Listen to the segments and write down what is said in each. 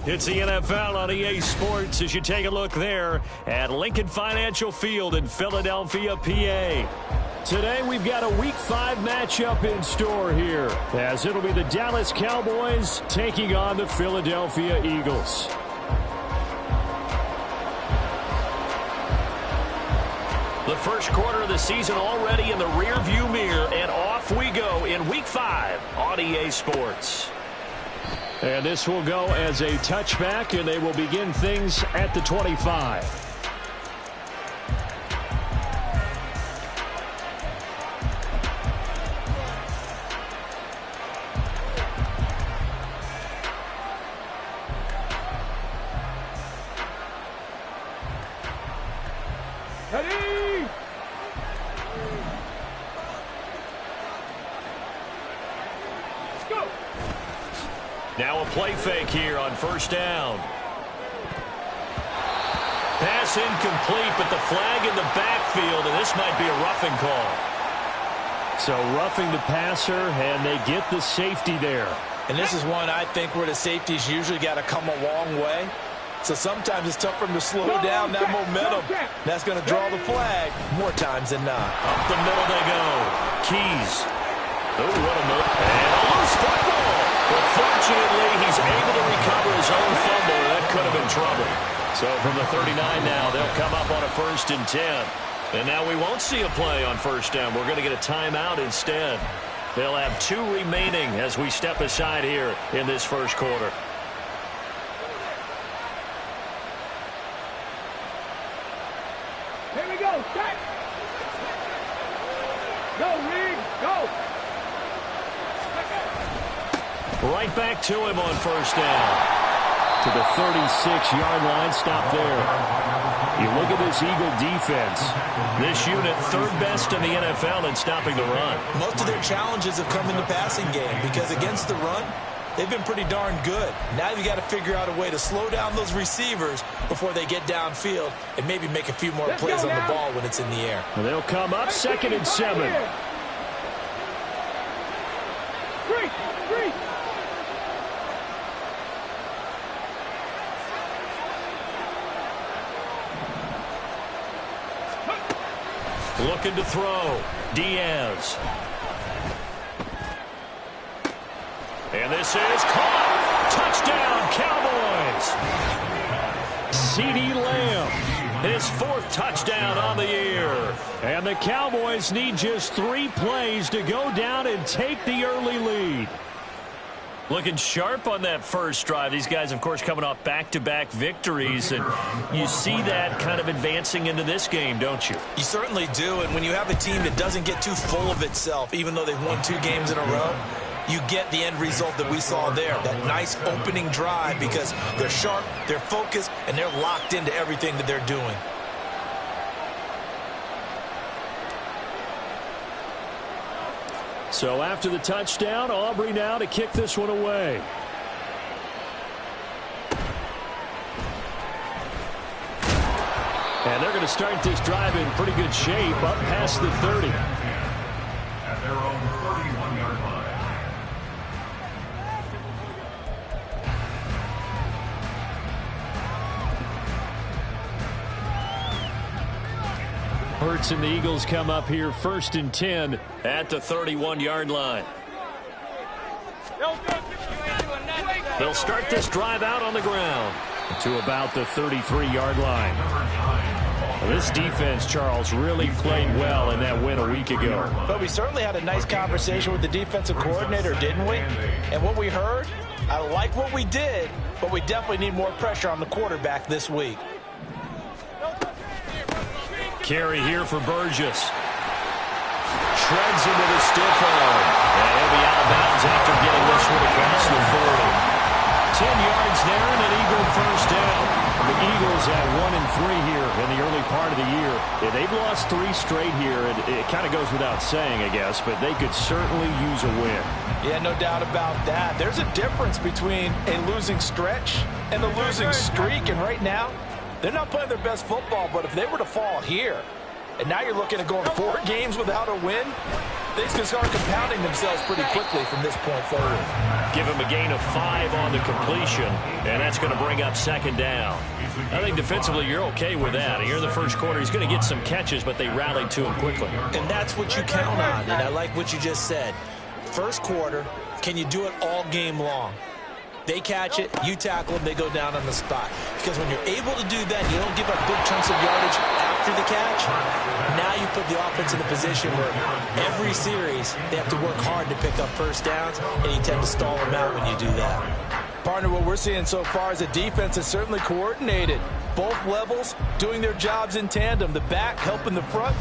It's the NFL on EA Sports as you take a look there at Lincoln Financial Field in Philadelphia, PA. Today we've got a Week 5 matchup in store here, as it'll be the Dallas Cowboys taking on the Philadelphia Eagles. The first quarter of the season already in the rearview mirror, and off we go in Week 5 on EA Sports. And this will go as a touchback, and they will begin things at the 25. Ready? Let's go. Now a play fake here on first down. Pass incomplete, but the flag in the backfield, and this might be a roughing call. So roughing the passer, and they get the safety there. And this is one I think where the safety's usually got to come a long way. So sometimes it's tough for them to slow down that momentum. That's going to draw the flag more times than not. Up the middle they go. Keys. Oh, what a move. And a loose football. But fortunately, he's able to recover his own fumble. That could have been trouble. So from the 39 now, they'll come up on a 1st and 10. And now we won't see a play on first down. We're going to get a timeout instead. They'll have 2 remaining as we step aside here in this first quarter. Here we go. Set. Go, Reed. Go. Right back to him on first down. To the 36-yard line. Stop there. You look at this Eagle defense. This unit, 3rd best in the NFL in stopping the run. Most of their challenges have come in the passing game because against the run, they've been pretty darn good. Now you've got to figure out a way to slow down those receivers before they get downfield and maybe make a few more plays on the ball when it's in the air. And they'll come up 2nd and 7. Three. Looking to throw. Diaz. And this is caught. Touchdown, Cowboys. CeeDee Lamb. His 4th touchdown on the year. And the Cowboys need just 3 plays to go down and take the early lead. Looking sharp on that first drive. These guys, of course, coming off back-to-back victories, and you see that kind of advancing into this game, don't you? You certainly do, and when you have a team that doesn't get too full of itself, even though they've won 2 games in a row, you get the end result that we saw there, that nice opening drive, because they're sharp, they're focused, and they're locked into everything that they're doing. So after the touchdown, Aubrey now to kick this one away. And they're going to start this drive in pretty good shape, up past the 30. At their own 31-yard line. Hurts and the Eagles come up here 1st and 10 at the 31-yard line. They'll start this drive out on the ground to about the 33-yard line. This defense, Charles, really played well in that win a week ago. But we certainly had a nice conversation with the defensive coordinator, didn't we? And what we heard, I like what we did, but we definitely need more pressure on the quarterback this week. Carry here for Burgess. Shreds him with a stiff arm. And he'll be out of bounds after getting this one across the 40. 10 yards there and an Eagle first down. The Eagles at 1-3 here in the early part of the year. Yeah, they've lost 3 straight here. It kind of goes without saying, I guess, but they could certainly use a win. Yeah, no doubt about that. There's a difference between a losing stretch and a losing streak, and right now, they're not playing their best football, but if they were to fall here, and now you're looking at going 4 games without a win, things can start compounding themselves pretty quickly from this point forward. Give him a gain of 5 on the completion, and that's going to bring up second down. I think defensively you're okay with that. Here in the first quarter, he's going to get some catches, but they rallied to him quickly. And that's what you count on, and I like what you just said. First quarter, can you do it all game long? They catch it, you tackle them, they go down on the spot. Because when you're able to do that, you don't give up big chunks of yardage after the catch. Now you put the offense in a position where every series they have to work hard to pick up first downs, and you tend to stall them out when you do that. Partner, what we're seeing so far is a defense is certainly coordinated. Both levels doing their jobs in tandem. The back helping the front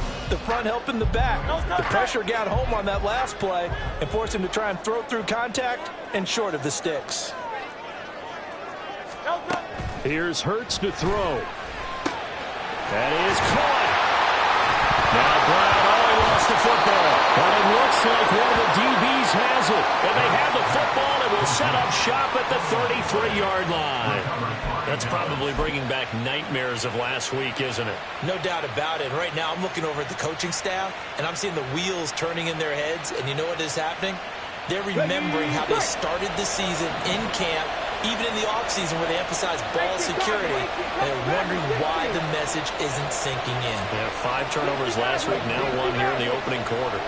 helping the back. The pressure got home on that last play and forced him to try and throw through contact and short of the sticks. Here's Hurts to throw. That is caught. Now Brown, he lost the football. But it looks like one of the DBs has it. And they have the football and will set up shop at the 33-yard line. That's probably bringing back nightmares of last week, isn't it? No doubt about it. Right now I'm looking over at the coaching staff, and I'm seeing the wheels turning in their heads. And you know what is happening? They're remembering how they started the season in camp, even in the offseason where they emphasized ball security, and they're wondering why the message isn't sinking in. Yeah, 5 turnovers last week, now 1 here in the opening quarter.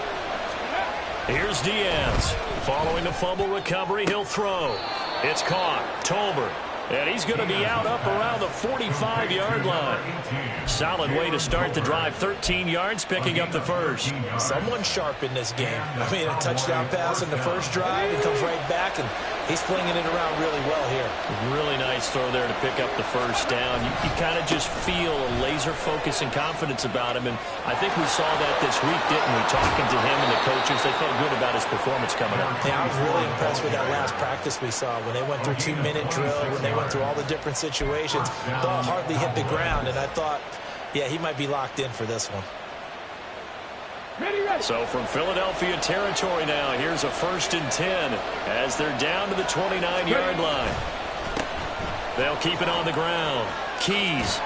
Here's Diaz. Following the fumble recovery, he'll throw. It's caught. Tolbert. And he's going to be out up around the 45-yard line. Solid way to start the drive. 13 yards, picking up the first. Someone sharp in this game. I mean, a touchdown pass in the first drive. He comes right back, and he's flinging it around really well here. Really nice throw there to pick up the first down. You kind of just feel a laser focus and confidence about him, and I think we saw that this week, didn't we? Talking to him and the coaches, they felt good about his performance coming up. Yeah, I was really impressed with that last practice we saw when they went through 2-minute drill, when they went through all the different situations. Ball hardly hit the ground, and I thought, yeah, he might be locked in for this one. So from Philadelphia territory now, here's a 1st and 10 as they're down to the 29-yard line. They'll keep it on the ground. Keys.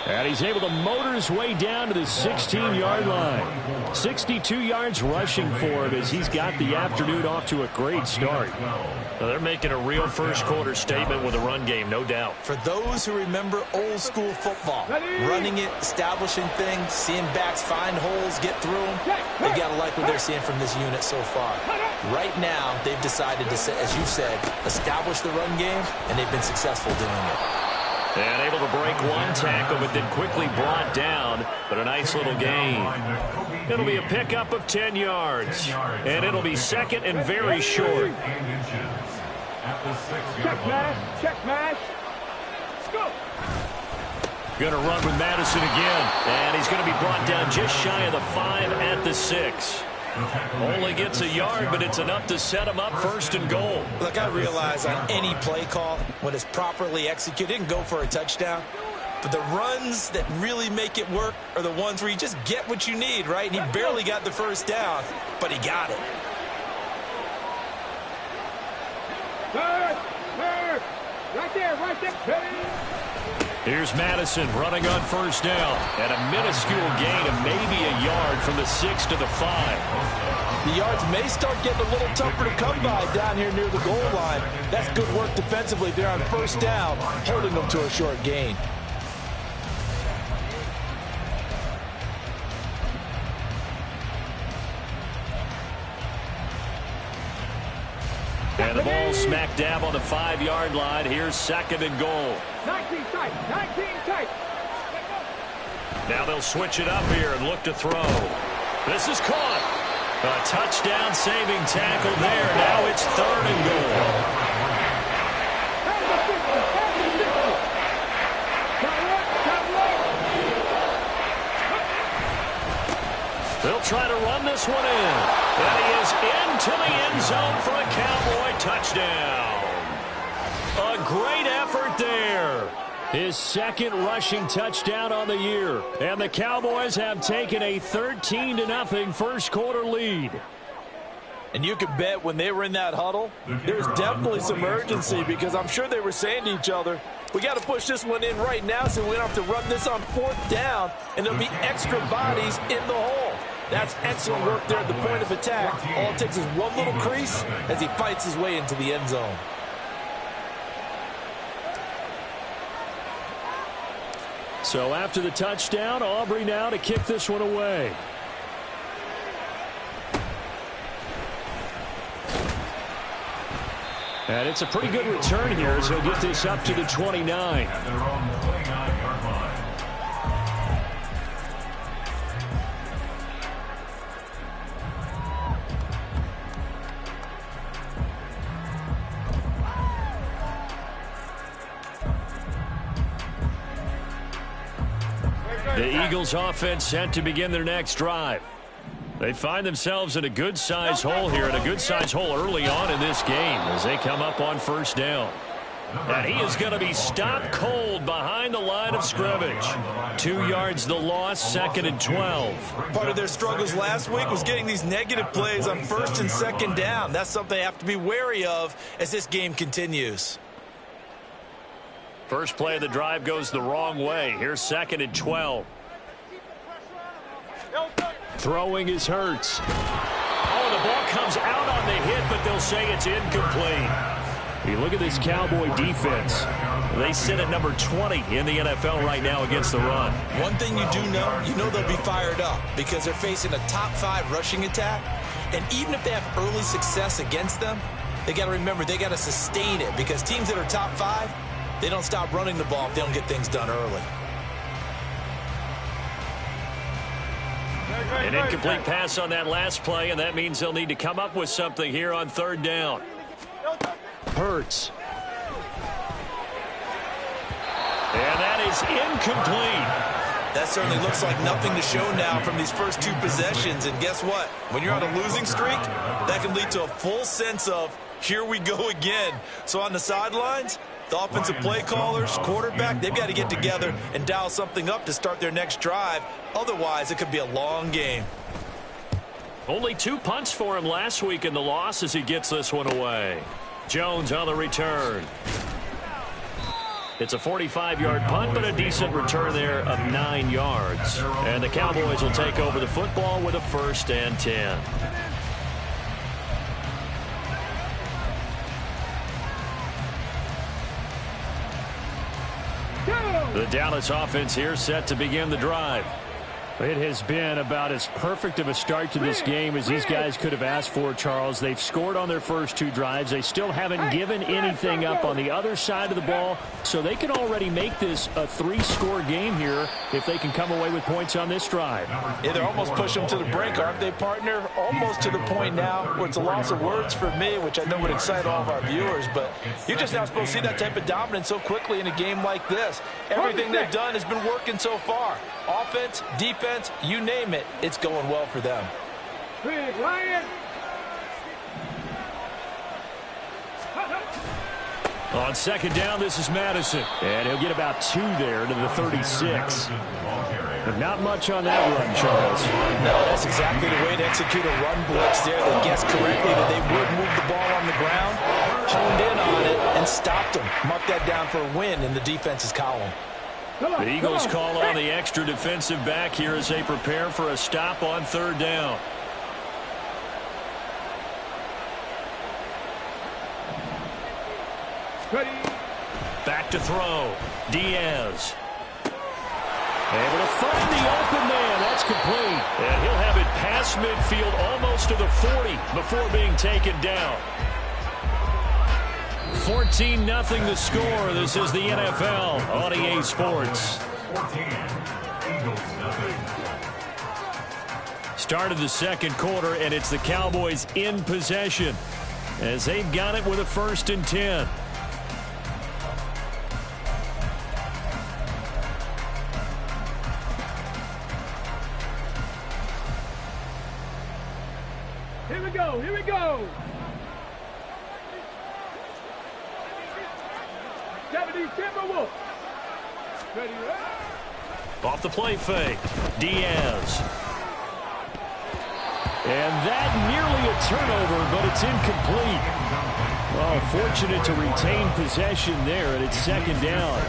And he's able to motor his way down to the 16-yard line. 62 yards rushing for him as he's got the afternoon off to a great start. Well, they're making a real first-quarter statement with a run game, no doubt. For those who remember old-school football, running it, establishing things, seeing backs find holes, get through them, they got to like what they're seeing from this unit so far. Right now, they've decided to, as you said, establish the run game, and they've been successful doing it. And able to break one tackle, but then quickly brought down. But a nice little gain. It'll be a pickup of 10 yards. And it'll be second and very short. Check mash. Check mash. Let's go. Going to run with Madison again. And he's going to be brought down just shy of the 5 at the 6. Only gets a yard, but it's enough to set him up 1st and goal. Look, I realize on any play call, when it's properly executed, it can go for a touchdown. But the runs that really make it work are the ones where you just get what you need, right? And he barely got the first down, but he got it. Third. Right there. Here's Madison running on 1st down. And a minuscule gain of maybe a yard from the 6 to the 5. The yards may start getting a little tougher to come by down here near the goal line. That's good work defensively there on 1st down, holding them to a short gain. And the ball smack dab on the 5-yard line. Here's 2nd and goal. 19 tight. Now they'll switch it up here and look to throw. This is caught. A touchdown-saving tackle there. Now it's 3rd and goal. They'll try to run this one in. And he is into the end zone for a Cowboy touchdown. A great effort there. His 2nd rushing touchdown on the year. And the Cowboys have taken a 13-0 first quarter lead. And you can bet when they were in that huddle, there's definitely some urgency because I'm sure they were saying to each other, we got to push this one in right now so we don't have to run this on 4th down, and there'll be extra bodies in the hole. That's excellent work there at the point of attack. All it takes is one little crease as he fights his way into the end zone. So after the touchdown, Aubrey now to kick this one away. And it's a pretty good return here, so he'll get this up to the 29. At their own 29-yard line. The Eagles offense set to begin their next drive. They find themselves in a good-sized hole here, and a good-sized hole early on in this game as they come up on 1st down. And he is going to be stopped cold behind the line of scrimmage. 2 yards the loss, 2nd and 12. Part of their struggles last week was getting these negative plays on 1st and 2nd down. That's something they have to be wary of as this game continues. First play of the drive goes the wrong way. Here's 2nd and 12. Throwing is Hurts. Oh, the ball comes out on the hit, but they'll say it's incomplete. You look at this Cowboy defense. They sit at number 20 in the NFL right now against the run. One thing you do know, they'll be fired up because they're facing a top 5 rushing attack. And even if they have early success against them, they got to remember they got to sustain it because teams that are top 5, they don't stop running the ball if they don't get things done early. An incomplete pass on that last play, and that means they'll need to come up with something here on 3rd down. Hurts. And that is incomplete. That certainly looks like nothing to show now from these first 2 possessions. And guess what? When you're on a losing streak, that can lead to a full sense of, here we go again. So on the sidelines, the offensive play callers, quarterback, they've got to get together and dial something up to start their next drive. Otherwise, it could be a long game. Only 2 punts for him last week in the loss as he gets this one away. Jones on the return. It's a 45-yard punt, but a decent return there of 9 yards. And the Cowboys will take over the football with a 1st and 10. The Dallas offense here set to begin the drive. It has been about as perfect of a start to this game as these guys could have asked for, Charles. They've scored on their first 2 drives. They still haven't given anything up on the other side of the ball, so they can already make this a 3-score game here if they can come away with points on this drive. Yeah, they're almost pushing them to the brink, aren't they, partner? Almost to the point now where it's a loss of words for me, which I know would excite all of our viewers, but you're just not supposed to see that type of dominance so quickly in a game like this. Everything they've done has been working so far. Offense, defense, you name it, it's going well for them. Big Lion. On 2nd down, this is Madison. And he'll get about 2 there to the 36. But not much on that run, Charles. No, that's exactly the way to execute a run blitz there. They guessed correctly that they would move the ball on the ground, honed in on it, and stopped them. Mark that down for a win in the defense's column. The Eagles call on the extra defensive back here as they prepare for a stop on 3rd down. Ready. Back to throw. Diaz. Able to find the open man. That's complete. And he'll have it past midfield almost to the 40 before being taken down. 14-0 the score. This is the NFL on EA Sports. Eagles nothing. Start of the second quarter, and it's the Cowboys in possession as they've got it with a 1st and 10. Here we go, here we go. 70 Timberwolves. Ready, Off the play fake, Diaz. And that nearly a turnover, but it's incomplete. Well, fortunate to retain possession there, and it's 2nd down.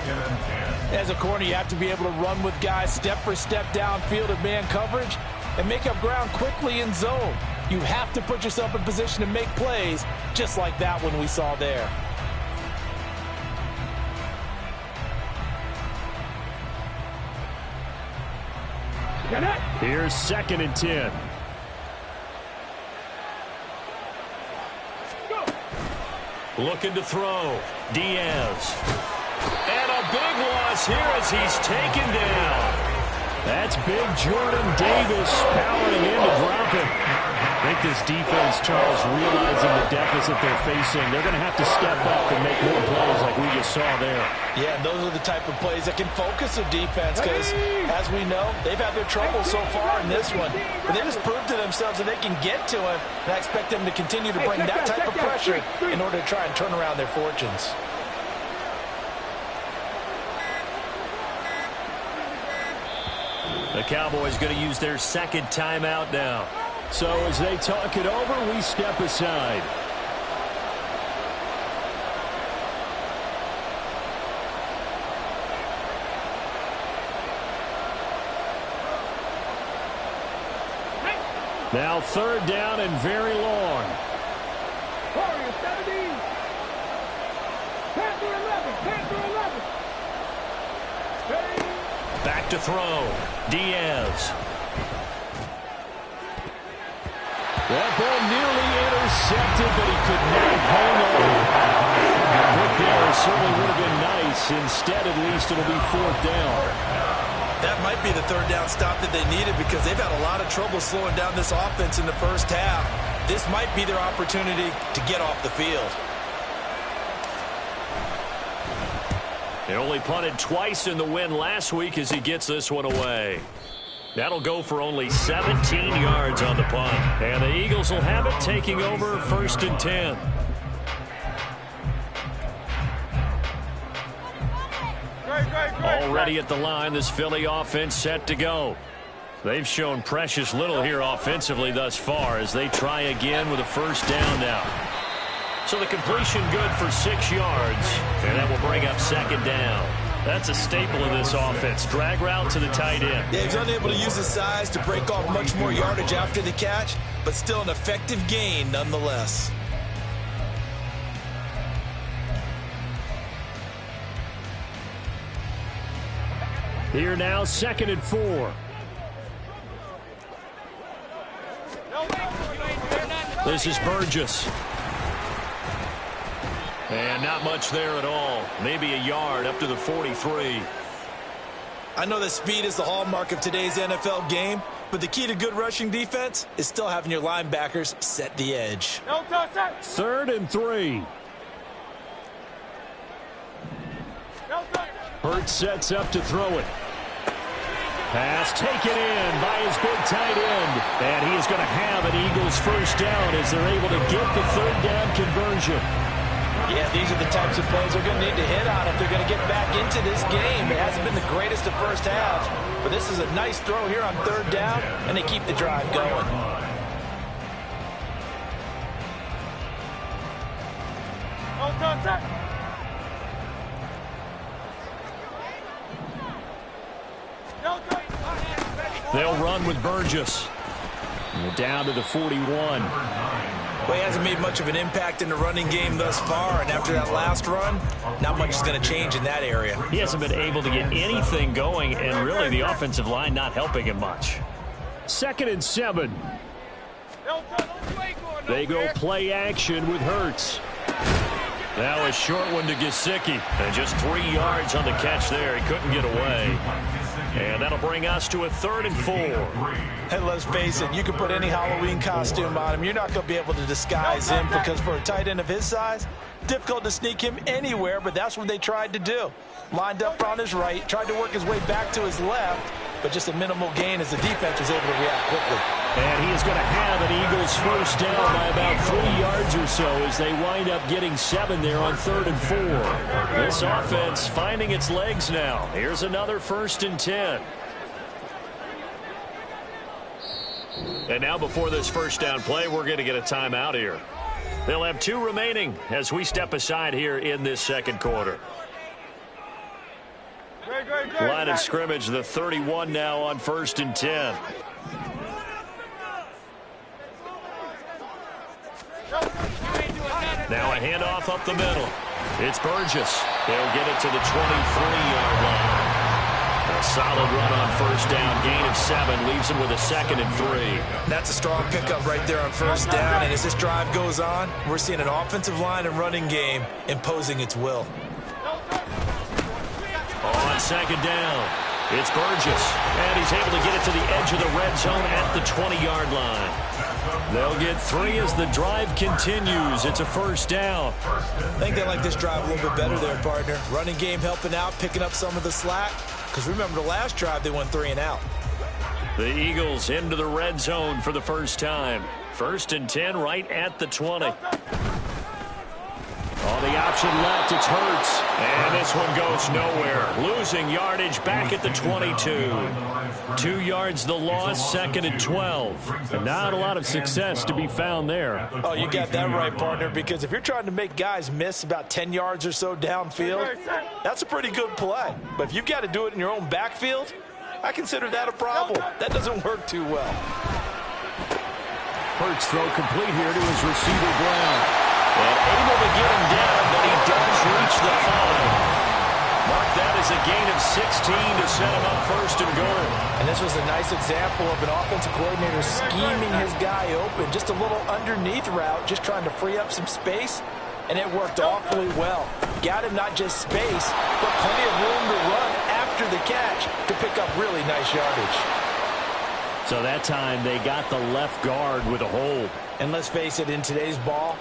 As a corner, you have to be able to run with guys step for step downfield in man coverage and make up ground quickly in zone. You have to put yourself in position to make plays, just like that one we saw there. Here's 2nd and 10. Looking to throw. Diaz. And a big loss here as he's taken down. That's big Jordan Davis powering in to drop him. I think this defense, Charles, realizing the deficit they're facing, they're going to have to step up and make more plays like we just saw there. Yeah, and those are the type of plays that can focus a defense because, as we know, they've had their trouble so far in this one. But they just proved to themselves that they can get to him, and I expect them to continue to bring that type of pressure in order to try and turn around their fortunes. The Cowboys going to use their 2nd timeout now. So as they talk it over, we step aside. Now 3rd down and very long. Warriors 70. Panther 11. Panther 11. Back to throw. Diaz. That ball nearly intercepted, but he could not hang on. Quick there certainly would have been nice. Instead, at least, it'll be 4th down. That might be the 3rd down stop that they needed because they've had a lot of trouble slowing down this offense in the first half. This might be their opportunity to get off the field. They only punted twice in the win last week as he gets this one away. That'll go for only 17 yards on the punt. And the Eagles will have it, taking over 1st and 10. Already at the line, this Philly offense set to go. They've shown precious little here offensively thus far as they try again with a 1st down now. So the completion good for 6 yards, and that will bring up 2nd down. That's a staple of this offense. Drag route to the tight end. Yeah, he's unable to use his size to break off much more yardage after the catch, but still an effective gain nonetheless. Here now, 2nd and 4. This is Burgess. And not much there at all. Maybe a yard up to the 43. I know that speed is the hallmark of today's NFL game, but the key to good rushing defense is still having your linebackers set the edge. 3rd and 3. Hurts sets up to throw it. Pass taken in by his big tight end. And he is going to have an Eagles 1st down as they're able to get the 3rd down conversion. Yeah, these are the types of plays they're going to need to hit on if they're going to get back into this game. It hasn't been the greatest of first halves, but this is a nice throw here on 3rd down, and they keep the drive going. They'll run with Burgess. Down to the 41. Well, he hasn't made much of an impact in the running game thus far, and after that last run, not much is going to change in that area. He hasn't been able to get anything going, and really the offensive line not helping him much. 2nd and 7. They go play action with Hurts. Now a short one to Gesicki. And just 3 yards on the catch there. He couldn't get away. And that'll bring us to a 3rd and 4. And let's face it, you can put any Halloween costume on him. You're not going to be able to disguise him because for a tight end of his size, difficult to sneak him anywhere, but that's what they tried to do. Lined up on his right, tried to work his way back to his left, but just a minimal gain as the defense was able to react quickly. And he is going to have an Eagles first down by about 3 yards or so as they wind up getting 7 there on 3rd and 4. This offense finding its legs now. Here's another 1st and 10. And now before this first down play, we're going to get a timeout here. They'll have 2 remaining as we step aside here in this second quarter. Line of scrimmage, the 31 now on 1st and 10. Now a handoff up the middle. It's Burgess. He'll get it to the 23-yard line. A solid run on first down, gain of 7, leaves him with a 2nd and 3. That's a strong pickup right there on first down, and as this drive goes on, we're seeing an offensive line and running game imposing its will. On 2nd down, it's Burgess, and he's able to get it to the edge of the red zone at the 20-yard line. They'll get 3 as the drive continues. It's a first down. I think they like this drive a little bit better there, partner. Running game helping out, picking up some of the slack. Because remember, the last drive, they went 3 and out. The Eagles into the red zone for the first time. 1st and 10 right at the 20. On the option left, it's Hurts. And this one goes nowhere. Losing yardage back at the 22. 2 yards the loss, 2nd and 12. And not a lot of success to be found there. Oh, you got that right, partner, because if you're trying to make guys miss about 10 yards or so downfield, that's a pretty good play. But if you've got to do it in your own backfield, I consider that a problem. That doesn't work too well. Hurts throw complete here to his receiver, Brown. And able to get him down, but he does reach the 5. Mark that as a gain of 16 to set him up 1st and goal. And this was a nice example of an offensive coordinator scheming his guy open. Just a little underneath route, just trying to free up some space, and it worked awfully well. Got him not just space, but plenty of room to run after the catch to pick up really nice yardage. So that time they got the left guard with a hold. And let's face it, in today's ball,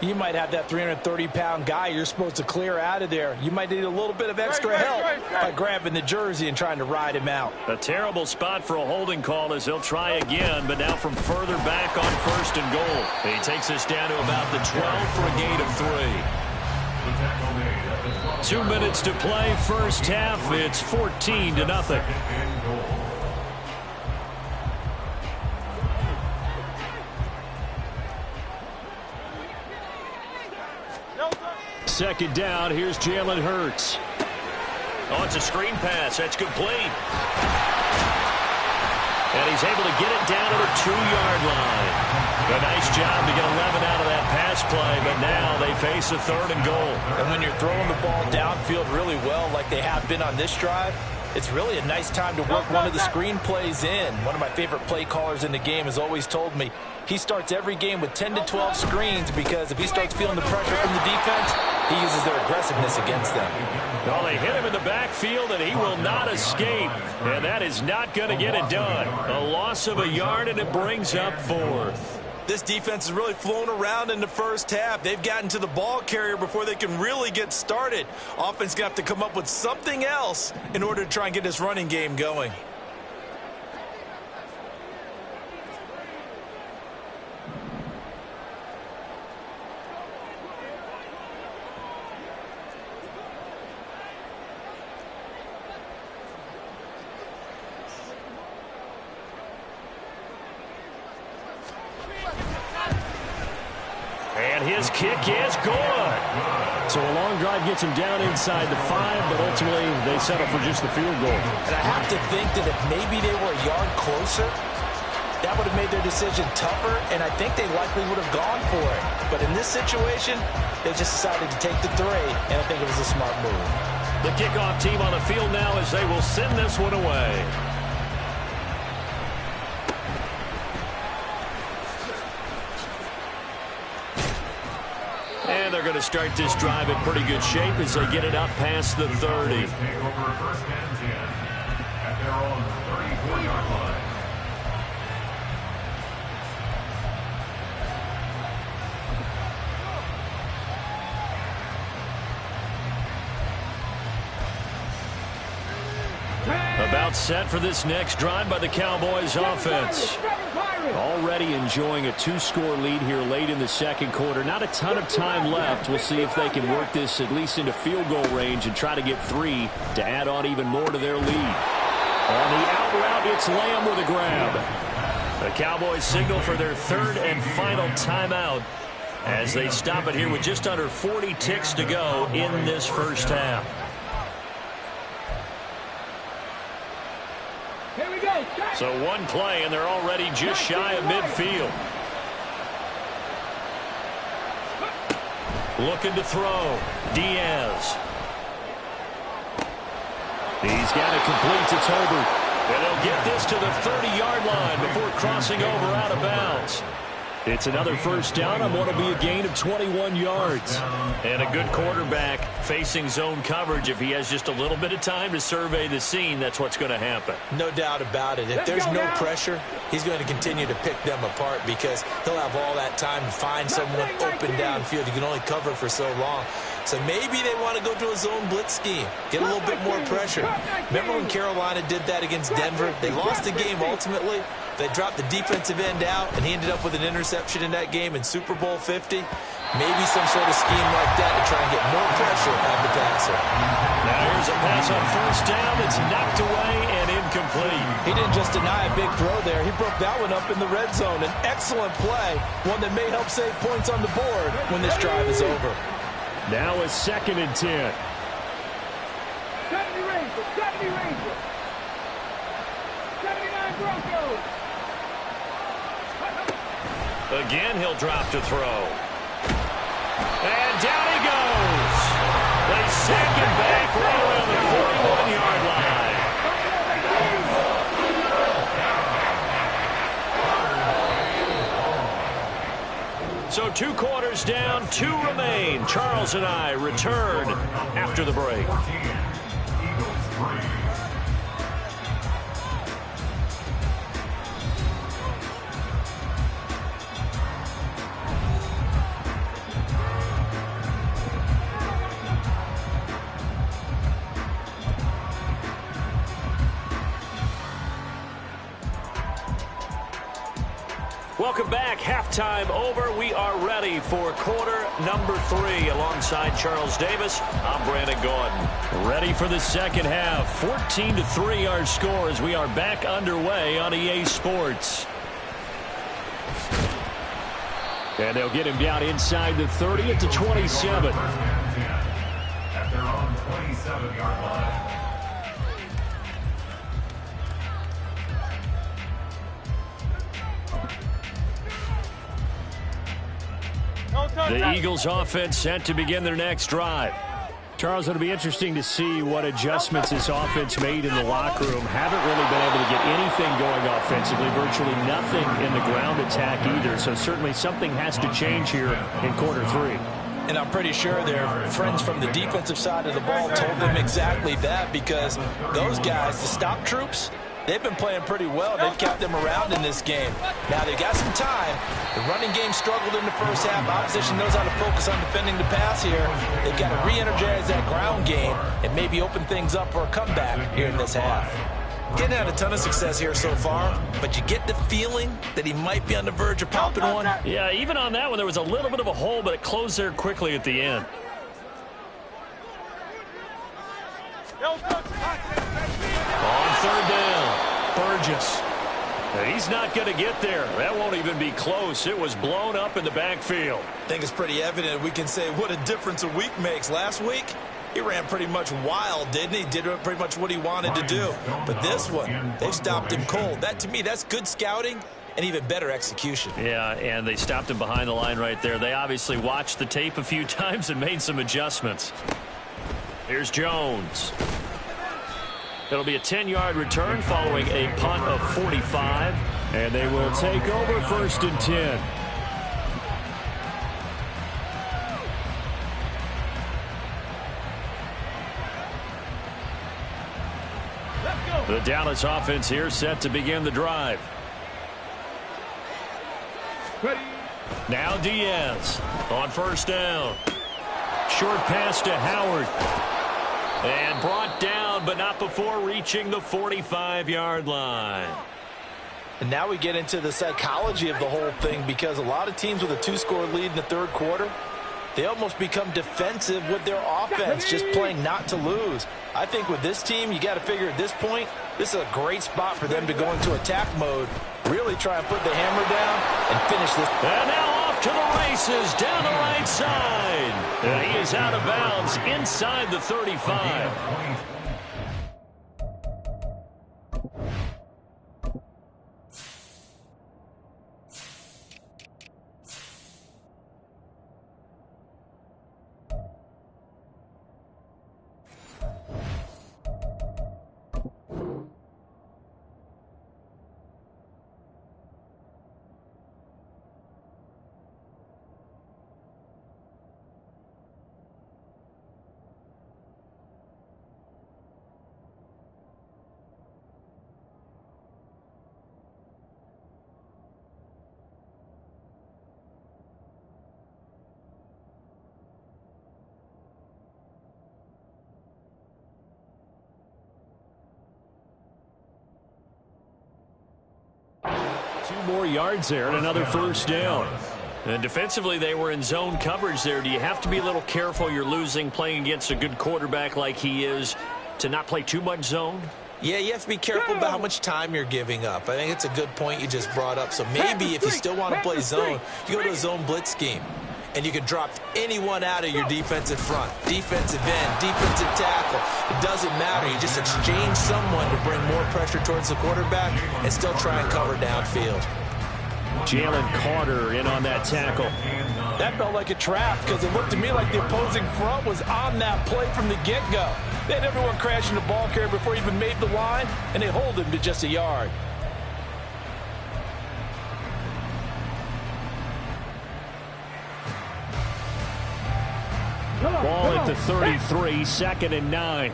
you might have that 330-pound guy you're supposed to clear out of there. You might need a little bit of extra help by grabbing the jersey and trying to ride him out. A terrible spot for a holding call as he'll try again, but now from further back on 1st and goal. He takes us down to about the 12 for a gain of 3. 2 minutes to play, first half. It's 14-0. Second down, here's Jalen Hurts. Oh, it's a screen pass. That's complete. And he's able to get it down to the 2-yard line. A nice job to get 11 out of that pass play, but now they face a 3rd and goal. And when you're throwing the ball downfield really well like they have been on this drive, it's really a nice time to work one of the screen plays in. One of my favorite play callers in the game has always told me he starts every game with 10 to 12 screens because if he starts feeling the pressure from the defense, he uses their aggressiveness against them. Well, they hit him in the backfield, and he will not escape. And that is not going to get it done. A loss of a yard, and it brings up 4th. This defense has really flown around in the first half. They've gotten to the ball carrier before they can really get started. Offense going to have to come up with something else in order to try and get this running game going. And his kick is good. So a long drive gets him down inside the 5, but ultimately they settle for just the field goal. And I have to think that if maybe they were a yard closer, that would have made their decision tougher, and I think they likely would have gone for it. But in this situation, they just decided to take the 3, and I think it was a smart move. The kickoff team on the field now as they will send this one away. And they're going to start this drive in pretty good shape as they get it up past the 30. about set for this next drive by the Cowboys offense. Already enjoying a 2-score lead here late in the second quarter. Not a ton of time left. We'll see if they can work this at least into field goal range and try to get 3 to add on even more to their lead. On the out route, it's Lamb with a grab. The Cowboys signal for their 3rd and final timeout as they stop it here with just under 40 ticks to go in this first half. Here we go. So one play, and they're already just shy of midfield. Looking to throw. Diaz. He's got it complete to Tolbert. And they'll get this to the 30-yard line before crossing over out of bounds. It's another first down on what will be a gain of 21 yards. And a good quarterback facing zone coverage. If he has just a little bit of time to survey the scene, that's what's going to happen. No doubt about it. If there's no pressure, he's going to continue to pick them apart because he'll have all that time to find someone open downfield. You can only cover for so long. So maybe they want to go to a zone blitz scheme, get a little bit more pressure. Remember when Carolina did that against Denver? They lost the game ultimately. They dropped the defensive end out, and he ended up with an interception in that game in Super Bowl 50. Maybe some sort of scheme like that to try and get more pressure out of the passer. Now here's a pass on first down. It's knocked away and incomplete. He didn't just deny a big throw there. He broke that one up in the red zone. An excellent play, one that may help save points on the board when this drive is over. Now a 2nd and 10. 70 Rangers, 70 Rangers. 79 Broncos. Again, he'll drop to throw. And down he goes. They sack him back right around the 41-yard line. So 2 quarters down, 2 remain. Charles and I return after the break. Welcome back. Halftime over. We are ready for quarter number 3. Alongside Charles Davis, I'm Brandon Gordon. Ready for the second half. 14-3 our score as we are back underway on EA Sports. And they'll get him down inside the 30 at the 27. At their own 27-yard line. The Eagles offense set to begin their next drive. Charles, it'll be interesting to see what adjustments this offense made in the locker room. Haven't really been able to get anything going offensively, virtually nothing in the ground attack either. So certainly something has to change here in quarter 3. And I'm pretty sure their friends from the defensive side of the ball told them exactly that because those guys, the stop troops, they've been playing pretty well. They've kept them around in this game. Now, they've got some time. The running game struggled in the first half. Opposition knows how to focus on defending the pass here. They've got to re-energize that ground game and maybe open things up for a comeback here in this half. Getting had a ton of success here so far, but you get the feeling that he might be on the verge of popping one. Yeah, even on that one, there was a little bit of a hole, but it closed there quickly at the end. On third down, Burgess. He's not going to get there. That won't even be close. It was blown up in the backfield. I think it's pretty evident we can say what a difference a week makes. Last week, he ran pretty much wild, didn't he? Did pretty much what he wanted to do. But this one, they stopped him cold. That, to me, that's good scouting and even better execution. Yeah, and they stopped him behind the line right there. They obviously watched the tape a few times and made some adjustments. Here's Jones. It'll be a 10-yard return following a punt of 45. And they will take over 1st and 10. The Dallas offense here set to begin the drive. Now Diaz on 1st down. Short pass to Howard. And brought down, but not before reaching the 45-yard line. And now we get into the psychology of the whole thing, because a lot of teams with a 2-score lead in the third quarter, they almost become defensive with their offense, just playing not to lose. I think with this team, you got to figure at this point, this is a great spot for them to go into attack mode, really try and put the hammer down and finish this. And now off to the races down the right side. And he is out of bounds inside the 35. More yards there and another first down. And defensively, they were in zone coverage there. Do you have to be a little careful? You're losing playing against a good quarterback like he is to not play too much zone? Yeah, you have to be careful about how much time you're giving up. I think it's a good point you just brought up. So maybe if you still want to play zone, you go to a zone blitz scheme. And you can drop anyone out of your defensive front, defensive end, defensive tackle. It doesn't matter. You just exchange someone to bring more pressure towards the quarterback and still try and cover downfield. Jalen Carter in on that tackle. That felt like a trap, because it looked to me like the opposing front was on that play from the get-go. They had everyone crashing the ball carrier before he even made the line, and they hold him to just a yard. Ball at the 33, 2nd and 9.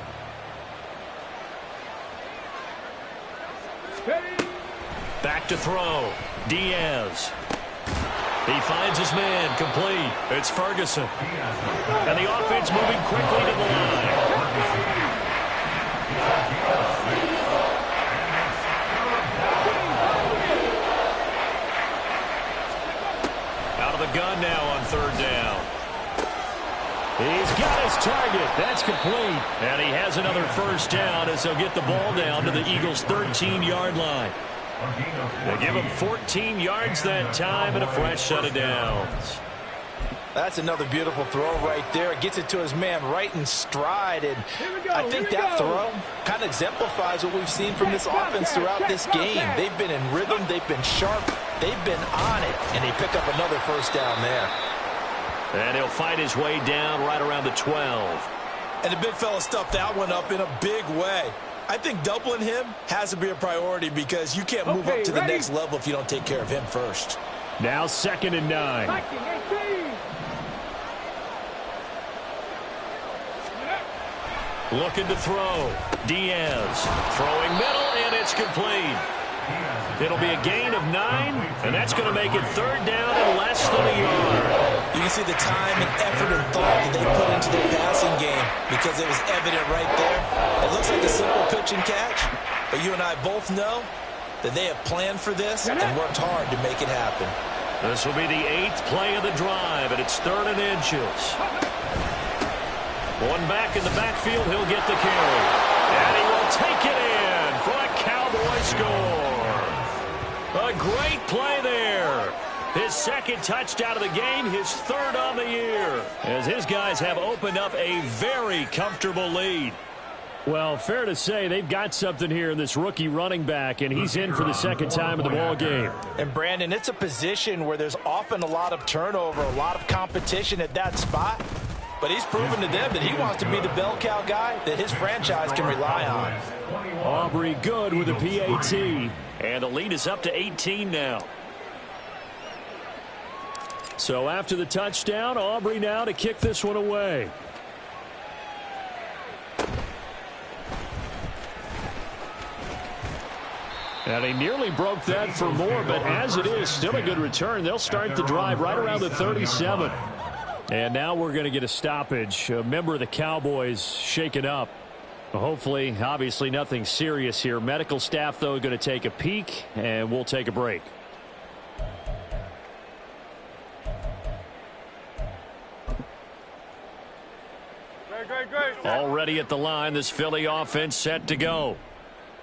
Back to throw. Diaz. He finds his man, complete. It's Ferguson. And the offense moving quickly to the line. Out of the gun now on 3rd down. He's got his target. That's complete. And he has another first down as they'll get the ball down to the Eagles' 13-yard line. They give him 14 yards that time and a fresh set of downs. That's another beautiful throw right there. It gets it to his man right in stride. And I think that throw kind of exemplifies what we've seen from this offense throughout this game. They've been in rhythm. They've been sharp. They've been on it. And they pick up another first down there. And he'll fight his way down right around the 12. And the big fella stuffed that one up in a big way. I think doubling him has to be a priority, because you can't move up to the next level if you don't take care of him first. Now 2nd and 9. Looking to throw. Diaz throwing middle, and it's complete. It'll be a gain of 9, and that's going to make it 3rd down and less than a yard. You can see the time and effort and thought that they put into their passing game, because it was evident right there. It looks like a simple pitch and catch, but you and I both know that they have planned for this and worked hard to make it happen. This will be the 8th play of the drive, and it's 3rd and inches. One back in the backfield, he'll get the carry. And he will take it in for a Cowboy score. A great play there. His 2nd touchdown of the game, his 3rd on the year, as his guys have opened up a very comfortable lead. Well, fair to say they've got something here in this rookie running back, and he's in for the 2nd time of the ball game. And, Brandon, it's a position where there's often a lot of turnover, a lot of competition at that spot. But he's proven to them that he wants to be the bell cow guy that his franchise can rely on. Aubrey good with a PAT. And the lead is up to 18 now. So after the touchdown, Aubrey now to kick this one away. And he nearly broke that for more, but as it is, still a good return. They'll start the drive right around the 37. And now we're going to get a stoppage. A member of the Cowboys shaken up. Hopefully, obviously nothing serious here. Medical staff, though, going to take a peek, and we'll take a break. Already at the line, this Philly offense set to go.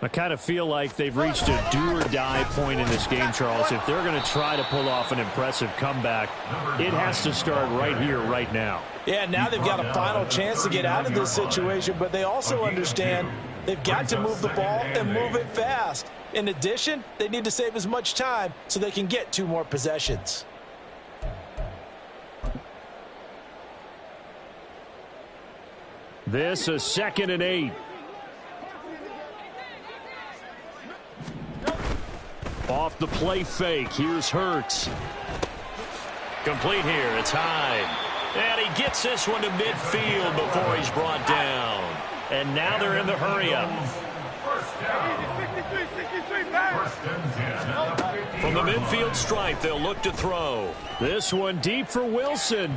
I kind of feel like they've reached a do-or-die point in this game, Charles. If they're going to try to pull off an impressive comeback, it has to start right here, right now. Yeah, now they've got a final chance to get out of this situation, but they also understand they've got to move the ball and move it fast. In addition, they need to save as much time so they can get 2 more possessions. This is 2nd and 8. Off the play fake. Here's Hurts. Complete here. It's Hyde. And he gets this one to midfield before he's brought down. And now they're in the hurry-up. From the midfield stripe, they'll look to throw. This one deep for Wilson.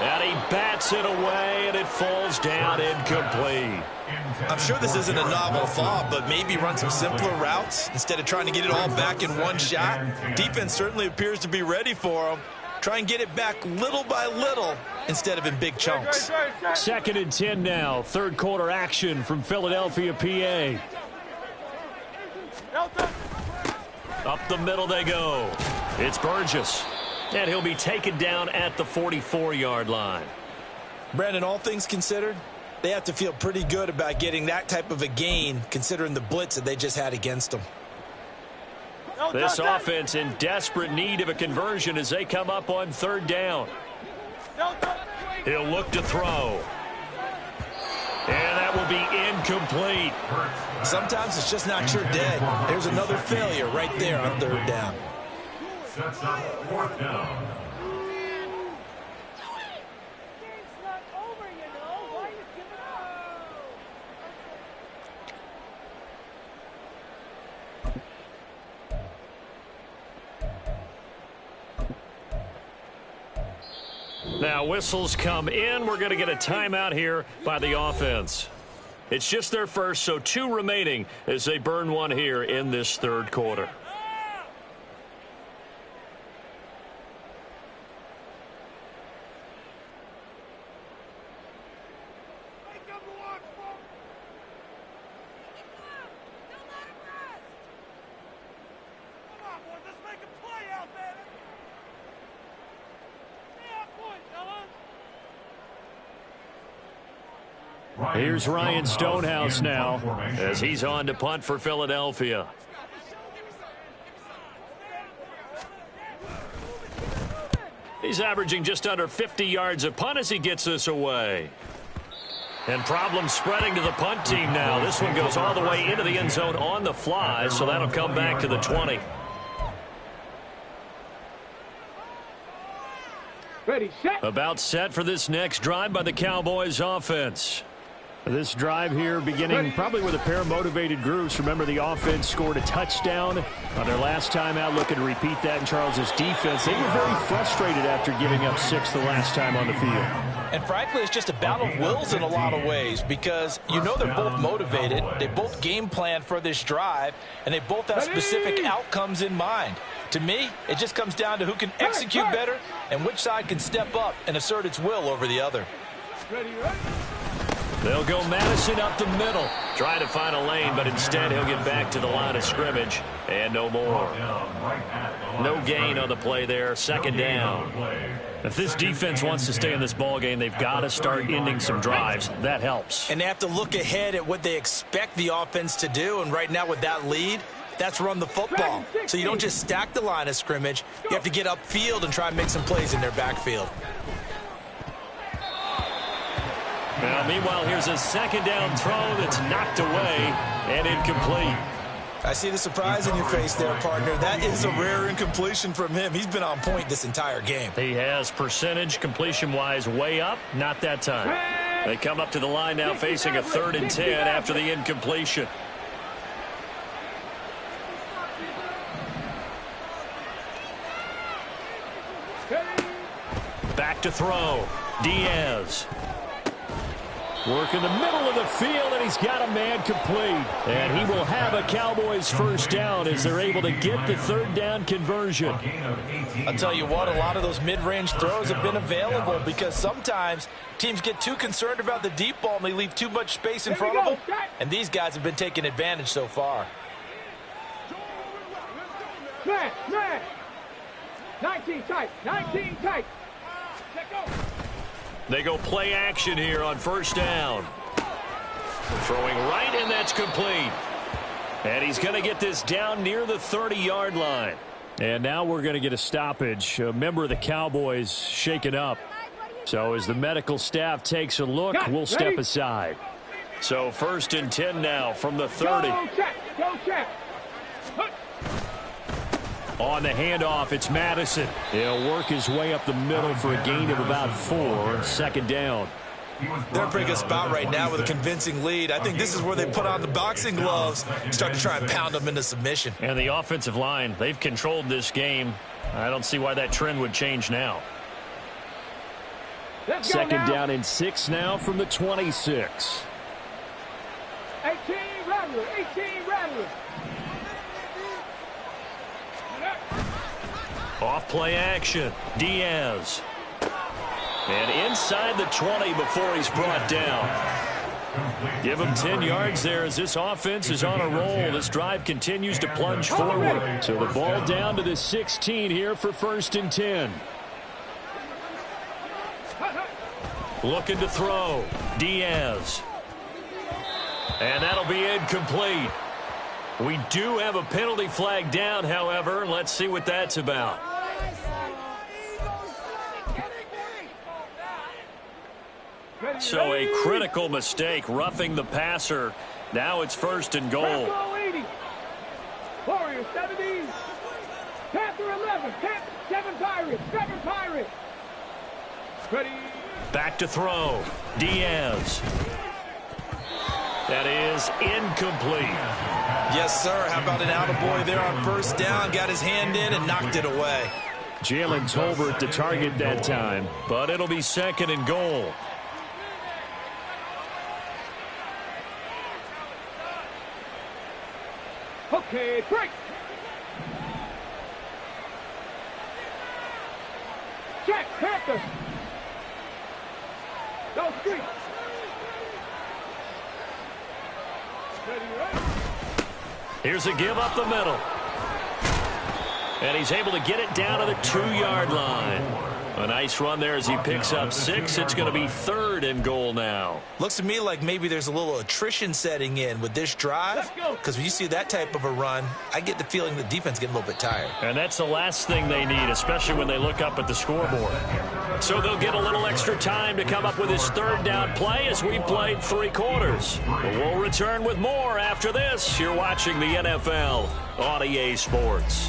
And he bats it away, and it falls down incomplete. I'm sure this isn't a novel thought, but maybe run some simpler routes instead of trying to get it all back in one shot. Defense certainly appears to be ready for him. Try and get it back little by little instead of in big chunks. 2nd and 10 now. 3rd quarter action from Philadelphia, PA. Up the middle they go. It's Burgess. And he'll be taken down at the 44-yard line. Brandon, all things considered, they have to feel pretty good about getting that type of a gain considering the blitz that they just had against them. This offense in desperate need of a conversion as they come up on 3rd down. He'll look to throw. And that will be incomplete. Sometimes it's just not your day. There's another failure right there on 3rd down. Sets up 4th down. Now whistles come in. We're going to get a timeout here by the offense. It's just their first, so 2 remaining as they burn one here in this 3rd quarter. Here's Ryan Stonehouse now as he's on to punt for Philadelphia. He's averaging just under 50 yards a punt as he gets this away. And problems spreading to the punt team now. This one goes all the way into the end zone on the fly, so that'll come back to the 20. Ready, set. About set for this next drive by the Cowboys offense. This drive here beginning probably with a pair of motivated groups. Remember, the offense scored a touchdown on their last time out. Looking to repeat that in Charles's defense. They were very frustrated after giving up 6 the last time on the field. And frankly, it's just a battle of wills in a lot of ways because you know they're both motivated. They both game plan for this drive, and they both have specific outcomes in mind. To me, it just comes down to who can execute better and which side can step up and assert its will over the other. They'll go Madison up the middle. Trying to find a lane, but instead he'll get back to the line of scrimmage. And no more. No gain on the play there. 2nd down. If this defense wants to stay in this ballgame, they've got to start ending some drives. That helps. And they have to look ahead at what they expect the offense to do. And right now with that lead, that's run the football. So you don't just stack the line of scrimmage. You have to get upfield and try and make some plays in their backfield. Now, meanwhile, here's a 2nd down throw that's knocked away and incomplete. I see the surprise in your face there, partner. That is a rare incompletion from him. He's been on point this entire game. He has percentage completion-wise way up. Not that time. They come up to the line now facing a 3rd and 10 after the incompletion. Back Back to throw. Diaz. Work in the middle of the field, and he's got a man complete. And he will have a Cowboys first down as they're able to get the third down conversion. I'll tell you what, a lot of those mid-range throws have been available because sometimes teams get too concerned about the deep ball and they leave too much space in front of them. And these guys have been taking advantage so far. Man, man. 19 tight, 19 tight. Check go. They go play action here on first down. Throwing right, and that's complete. And he's going to get this down near the 30-yard line. And now we're going to get a stoppage. A member of the Cowboys shaken up. So as the medical staff takes a look, we'll step aside. So 1st and 10 now from the 30. Go check, go check. On the handoff, it's Madison. He'll work his way up the middle for a gain of about 4. Second down. They're in a pretty good spot right now with a convincing lead. I think this is where they put on the boxing gloves, start to try and pound them into submission. And the offensive line, they've controlled this game. I don't see why that trend would change now. Second down and 6 now from the 26. 18 Rattler, 18 Rattler. Off play action. Diaz. And inside the 20 before he's brought down. Give him 10 yards there as this offense is on a roll. This drive continues to plunge forward. So the ball down to the 16 here for 1st and 10. Looking to throw. Diaz. And that'll be incomplete. We do have a penalty flag down, however. Let's see what that's about. So a critical mistake, roughing the passer. Now it's 1st and goal. Warriors 70. Panther 11. 7 Pirates. 7 Pirates. Ready. Back to throw. Diaz. That is incomplete. Yes, sir. How about an attaboy there on first down? Got his hand in and knocked it away. Jalen Tolbert the target that time, but it'll be 2nd and goal. Okay, break. Check, Panther. Go street. Here's a give up the middle. And he's able to get it down to the 2-yard line. A nice run there as he picks up 6. It's going to be 3rd and goal now. Looks to me like maybe there's a little attrition setting in with this drive. Because when you see that type of a run, I get the feeling the defense getting a little bit tired. And that's the last thing they need, especially when they look up at the scoreboard. So they'll get a little extra time to come up with his 3rd down play as we've played 3 quarters. But we'll return with more after this. You're watching the NFL on EA Sports.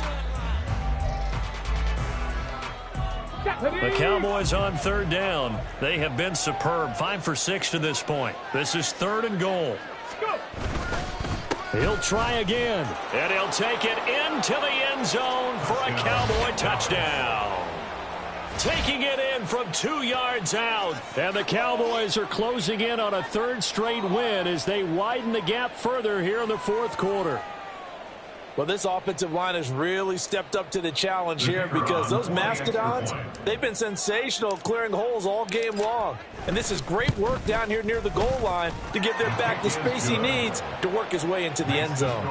The Cowboys on 3rd down. They have been superb. 5 for 6 to this point. This is 3rd and goal. He'll try again. And he'll take it into the end zone for a Cowboy touchdown. Taking it in from 2 yards out. And the Cowboys are closing in on a 3rd straight win as they widen the gap further here in the 4th quarter. Well, this offensive line has really stepped up to the challenge here because those Mastodons, they've been sensational clearing holes all game long. And this is great work down here near the goal line to give their back the space he needs to work his way into the end zone.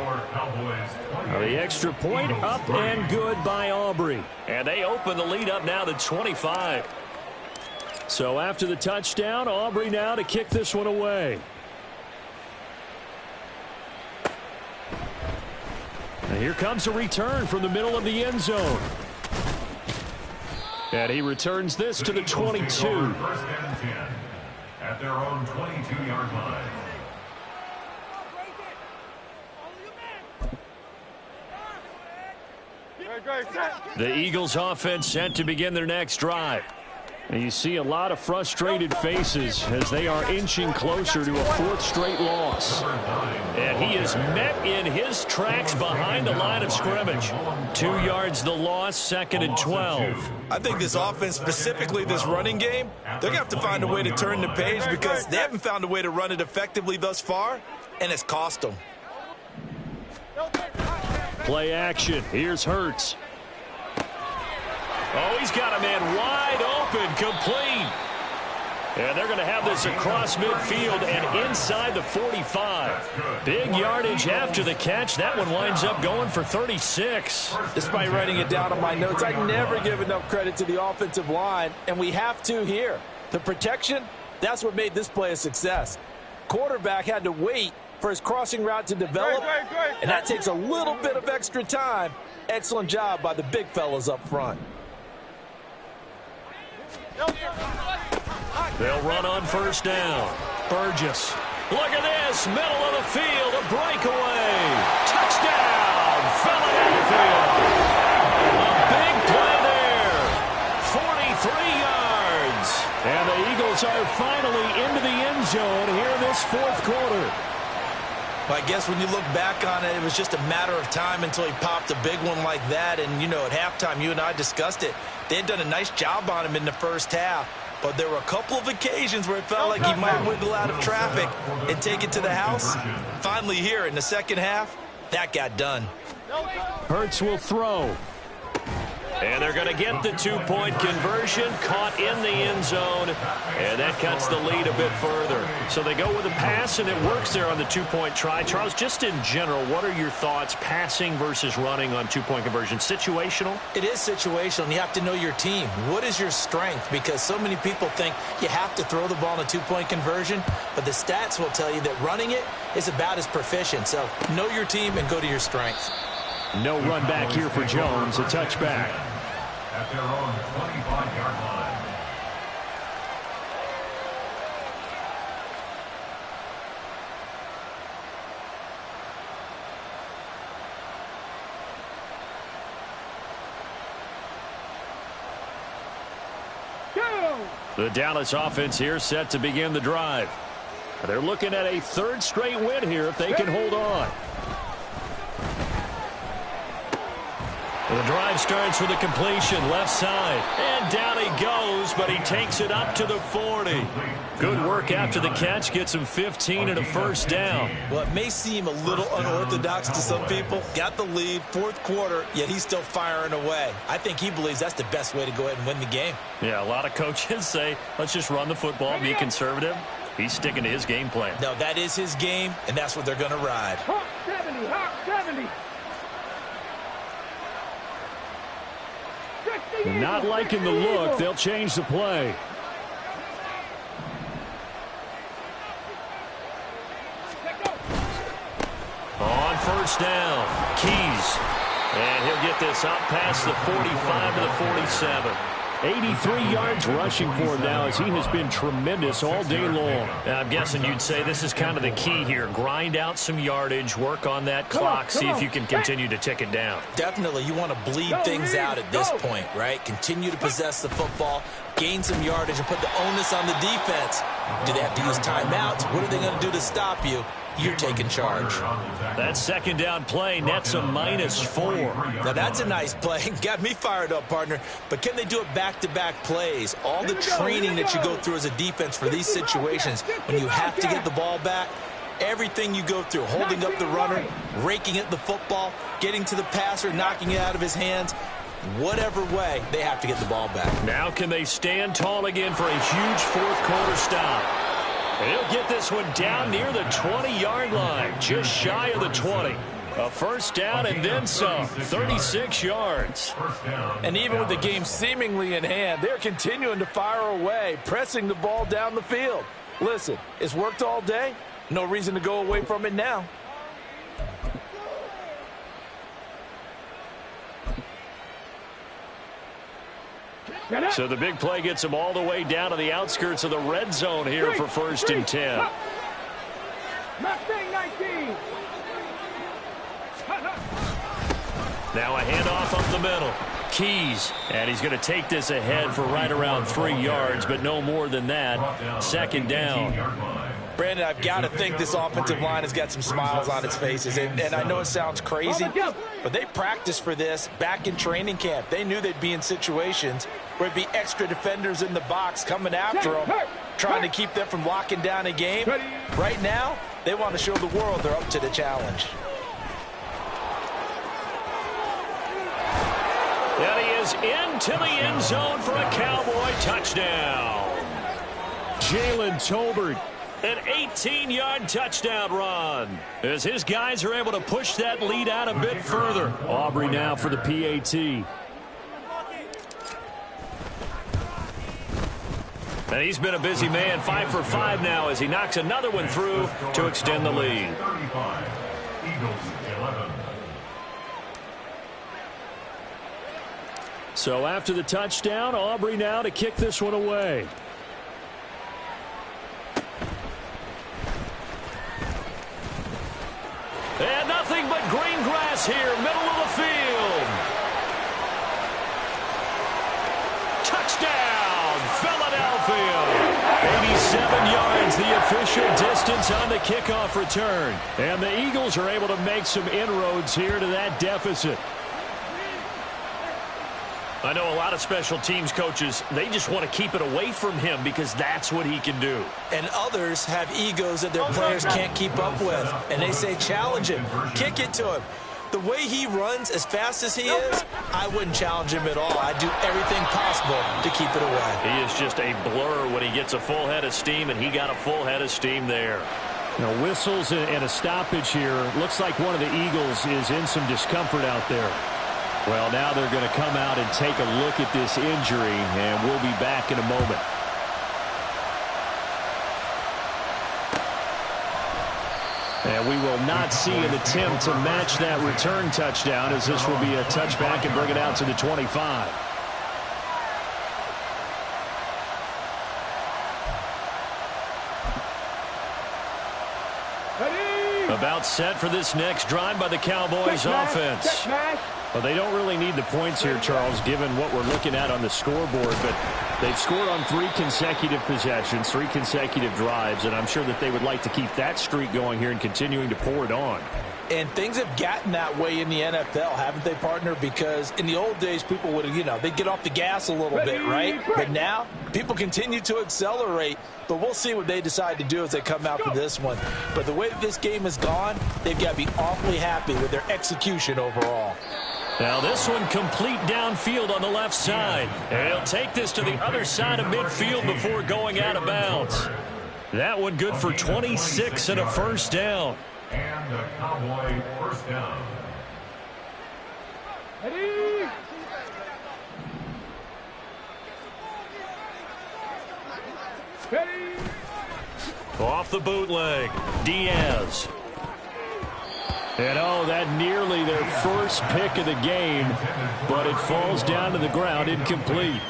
The extra point up and good by Aubrey. And they open the lead up now to 25. So after the touchdown, Aubrey now to kick this one away. And here comes a return from the middle of the end zone. And he returns this to the 22. 1st and 10 at their own 22-yard line. The Eagles offense set to begin their next drive. And you see a lot of frustrated faces as they are inching closer to a 4th straight loss. And he is met in his tracks behind the line of scrimmage. 2 yards the loss, 2nd and 12. I think this offense, specifically this running game, they're going to have to find a way to turn the page because they haven't found a way to run it effectively thus far, and it's cost them. Play action. Here's Hurts. Oh, he's got a man wide open, complete. And they're going to have this across midfield and inside the 45. Big yardage after the catch. That one winds up going for 36. Despite writing it down on my notes, I never give enough credit to the offensive line, and we have to here. The protection, that's what made this play a success. Quarterback had to wait for his crossing route to develop, and that takes a little bit of extra time. Excellent job by the big fellas up front. They'll run on 1st down. Burgess. Look at this. Middle of the field. A breakaway. Touchdown. Philadelphia. A big play there. 43 yards. And the Eagles are finally into the end zone here in this 4th quarter. Well, I guess when you look back on it, it was just a matter of time until he popped a big one like that. And, you know, at halftime, you and I discussed it. They had done a nice job on him in the first half. But there were a couple of occasions where it felt like he might wiggle out of traffic and take it to the house. Finally here in the second half, that got done. Hurts will throw. And they're going to get the 2-point conversion, caught in the end zone, and that cuts the lead a bit further. So they go with a pass, and it works there on the 2-point try. Charles, just in general, what are your thoughts passing versus running on 2-point conversion? Situational? It is situational, and you have to know your team. What is your strength? Because so many people think you have to throw the ball in a 2-point conversion, but the stats will tell you that running it is about as proficient. So know your team and go to your strength. No run back here for Jones, a touchback. At their own 25-yard line. The Dallas offense here set to begin the drive. They're looking at a 3rd straight win here if they can hold on. The drive starts with a completion left side. And down he goes, but he takes it up to the 40. Good work after the catch. Gets him 15 and a 1st down. Well, it may seem a little unorthodox to some people. Got the lead, 4th quarter, yet he's still firing away. I think he believes that's the best way to go ahead and win the game. Yeah, a lot of coaches say, let's just run the football, be conservative. He's sticking to his game plan. No, that is his game, and that's what they're going to ride. Hawk 70, Hawk 70. Not liking the look. They'll change the play. On 1st down, Keys. And he'll get this up past the 45 to the 47. 83 yards rushing for him now as he has been tremendous all day long. I'm guessing you'd say this is kind of the key here. Grind out some yardage, work on that clock, see if you can continue to tick it down. Definitely, you want to bleed things out at this point, right? Continue to possess the football, gain some yardage, and put the onus on the defense. Do they have to use timeouts? What are they going to do to stop you? You're taking charge. That 2nd down play nets a -4. Now, that's a nice play. Got me fired up, partner. But can they do it back-to-back plays? All the training that you go through as a defense for these situations, when you have to get the ball back, everything you go through, holding up the runner, raking at the football, getting to the passer, knocking it out of his hands, whatever way, they have to get the ball back. Now can they stand tall again for a huge 4th quarter stop? He'll get this one down near the 20-yard line, just shy of the 20. A 1st down and then some, 36 yards. And even with the game seemingly in hand, they're continuing to fire away, pressing the ball down the field. Listen, it's worked all day. No reason to go away from it now. So the big play gets him all the way down to the outskirts of the red zone here for 1st and 10. Mustang 19. Now a handoff up the middle. Keys, and he's going to take this ahead for right around 3 yards, but no more than that. Second down. Brandon, I've got to think this offensive line has got some smiles on its faces. And I know it sounds crazy, but they practiced for this back in training camp. They knew they'd be in situations where it'd be extra defenders in the box coming after them, trying to keep them from locking down a game. Right now, they want to show the world they're up to the challenge. And he is into the end zone for a Cowboy touchdown. Jalen Tolbert. An 18-yard touchdown run as his guys are able to push that lead out a bit further. Aubrey now for the PAT. And he's been a busy man, 5 for 5 now as he knocks another one through to extend the lead. 35, Eagles 11. So after the touchdown, Aubrey now to kick this one away. And nothing but green grass here, middle of the field. Touchdown, Philadelphia. 87 yards, the official distance on the kickoff return. And the Eagles are able to make some inroads here to that deficit. I know a lot of special teams coaches, they just want to keep it away from him because that's what he can do. And others have egos that their players can't keep up with. And they say, challenge him, kick it to him. The way he runs as fast as he is, I wouldn't challenge him at all. I'd do everything possible to keep it away. He is just a blur when he gets a full head of steam, and he got a full head of steam there. Now, whistles and a stoppage here. Looks like one of the Eagles is in some discomfort out there. Well, now they're going to come out and take a look at this injury, and we'll be back in a moment. And we will not see an attempt to match that return touchdown, as this will be a touchback and bring it out to the 25. About set for this next drive by the Cowboys offense. Well, they don't really need the points here, Charles, given what we're looking at on the scoreboard. But they've scored on 3 consecutive possessions, 3 consecutive drives, and I'm sure that they would like to keep that streak going here and continuing to pour it on. And things have gotten that way in the NFL, haven't they, partner? Because in the old days, people would, they'd get off the gas a little bit, right? But now, people continue to accelerate. But we'll see what they decide to do as they come out for this one. But the way that this game has gone, they've got to be awfully happy with their execution overall. Now this one complete downfield on the left side. And he'll take this to the other side of midfield before going out of bounds. That one good for 26 and a first down. And a Cowboy first down. Ready? Ready? Off the bootleg, Diaz. And oh, that nearly their first pick of the game, but it falls down to the ground, incomplete.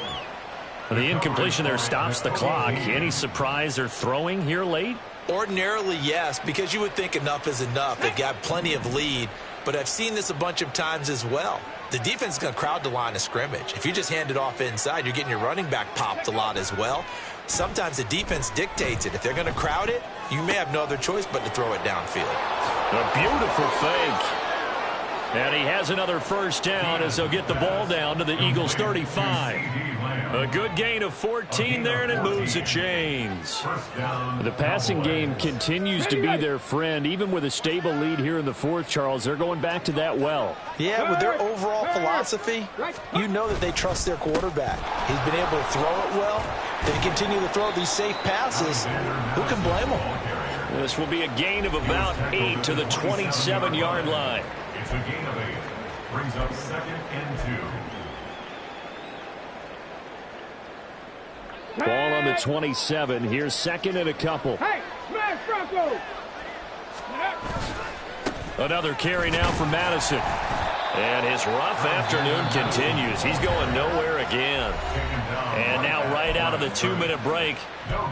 The incompletion there stops the clock. Any surprise they're throwing here late? Ordinarily, yes, because you would think enough is enough. They've got plenty of lead, but I've seen this a bunch of times as well. The defense is going to crowd the line of scrimmage. If you just hand it off inside, you're getting your running back popped a lot as well. Sometimes the defense dictates it. If they're going to crowd it, you may have no other choice but to throw it downfield. A beautiful fake. And he has another first down as they'll get the ball down to the Eagles' 35. A good gain of 14 there, and it moves the chains. The passing game continues to be their friend, even with a stable lead here in the fourth, Charles. They're going back to that well. Yeah, with their overall philosophy, you know that they trust their quarterback. He's been able to throw it well. They continue to throw these safe passes. Who can blame them? This will be a gain of about 8 to the 27-yard line. It's a gain of 8. Brings up 2nd and 2. Ball on the 27. Here's 2nd and a couple. Hey, smash Bronco! Another carry now for Madison. And his rough afternoon continues. He's going nowhere again. And now right out of the 2-minute break,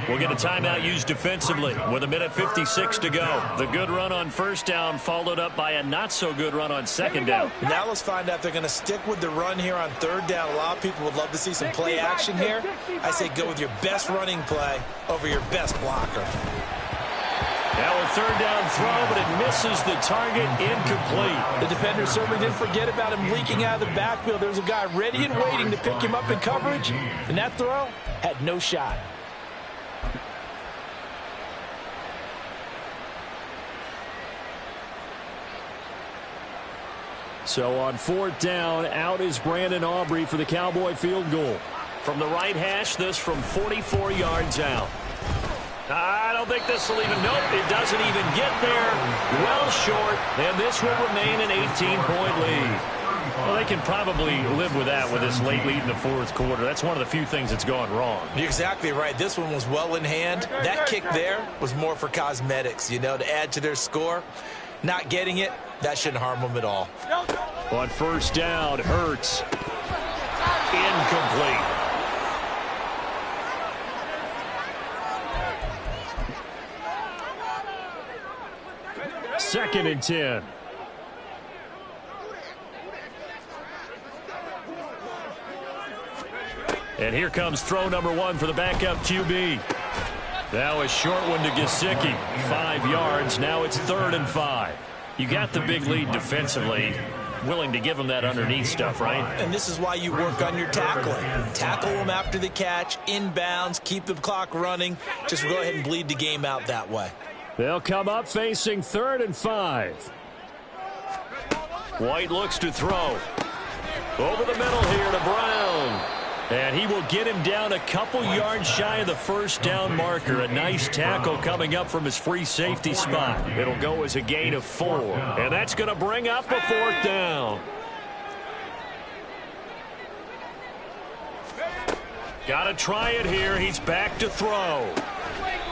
we'll get a timeout used defensively with 1:56 to go. The good run on first down followed up by a not-so-good run on second down. Now let's find out if they're going to stick with the run here on third down. A lot of people would love to see some play action here. I say go with your best running play over your best blocker. Now a third down throw, but it misses the target, incomplete. The defender certainly didn't forget about him leaking out of the backfield. There's a guy ready and waiting to pick him up in coverage, and that throw had no shot. So on fourth down, out is Brandon Aubrey for the Cowboy field goal. From the right hash, this from 44 yards out. I don't think this will even, nope, it doesn't even get there. Well short, and this will remain an 18-point lead. Well, they can probably live with that with this late lead in the fourth quarter. That's one of the few things that's gone wrong. You're exactly right. This one was well in hand. That kick there was more for cosmetics, you know, to add to their score. Not getting it, that shouldn't harm them at all. On first down, Hurts. Incomplete. Second and 10. And here comes throw number one for the backup QB. Now a short one to Gesicki. 5 yards. Now it's 3rd and 5. You got the big lead defensively. Willing to give them that underneath stuff, right? And this is why you work on your tackling. Tackle them after the catch, inbounds, keep the clock running. Just go ahead and bleed the game out that way. They'll come up facing 3rd and 5. White looks to throw. Over the middle here to Brown. And he will get him down a couple yards shy of the first down marker. A nice tackle coming up from his free safety spot. It'll go as a gain of 4. And that's going to bring up a 4th down. Got to try it here. He's back to throw.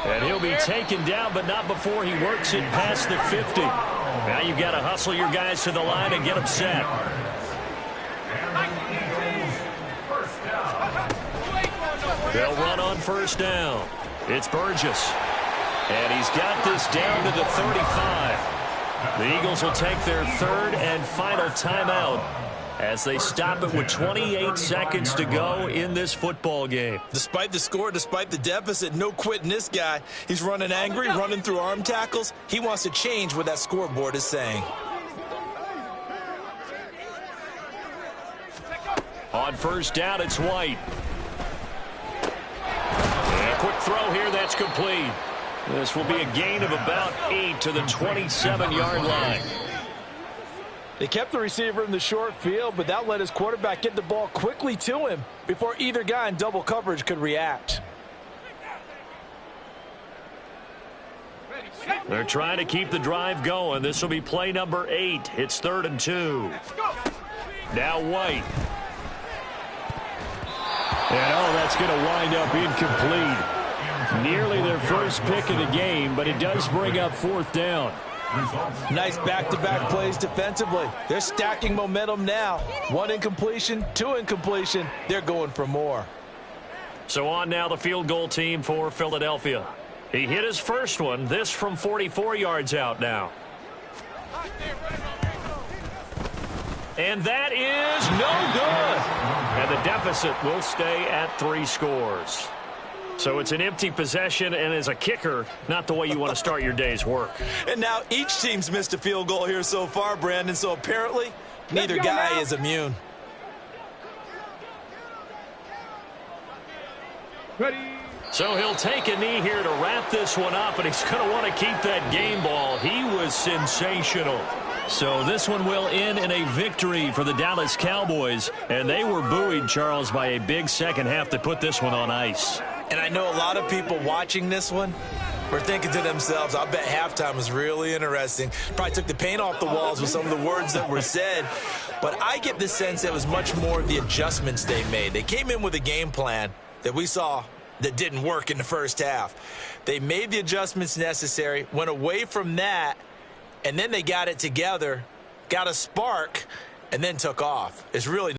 And he'll be taken down, but not before he works it past the 50. Now you've got to hustle your guys to the line and get them set. They'll run on first down. It's Burgess. And he's got this down to the 35. The Eagles will take their 3rd and final timeout as they stop it with 28 seconds to go in this football game. Despite the score, despite the deficit, no quitting this guy. He's running angry, running through arm tackles. He wants to change what that scoreboard is saying. On first down, it's White. And a quick throw here, that's complete. This will be a gain of about 8 to the 27-yard line. They kept the receiver in the short field, but that let his quarterback get the ball quickly to him before either guy in double coverage could react. They're trying to keep the drive going. This will be play number 8. It's 3rd and 2. Now White. And that's going to wind up incomplete. Nearly their first pick of the game, but it does bring up 4th down. Nice back-to-back plays defensively. They're stacking momentum now. 1 incompletion, 2 incompletion. They're going for more. So on now the field goal team for Philadelphia. He hit his first one. This from 44 yards out now. And that is no good. And the deficit will stay at 3 scores. So it's an empty possession, and as a kicker, not the way you want to start your day's work. And now each team's missed a field goal here so far, Brandon, so apparently neither guy is immune. Ready. So he'll take a knee here to wrap this one up, and he's going to want to keep that game ball. He was sensational. So this one will end in a victory for the Dallas Cowboys, and they were buoyed, Charles, by a big second half that put this one on ice. And I know a lot of people watching this one were thinking to themselves, I bet halftime was really interesting. Probably took the paint off the walls with some of the words that were said. But I get the sense that it was much more of the adjustments they made. They came in with a game plan that we saw that didn't work in the first half. They made the adjustments necessary, went away from that, and then they got it together, got a spark, and then took off. It's really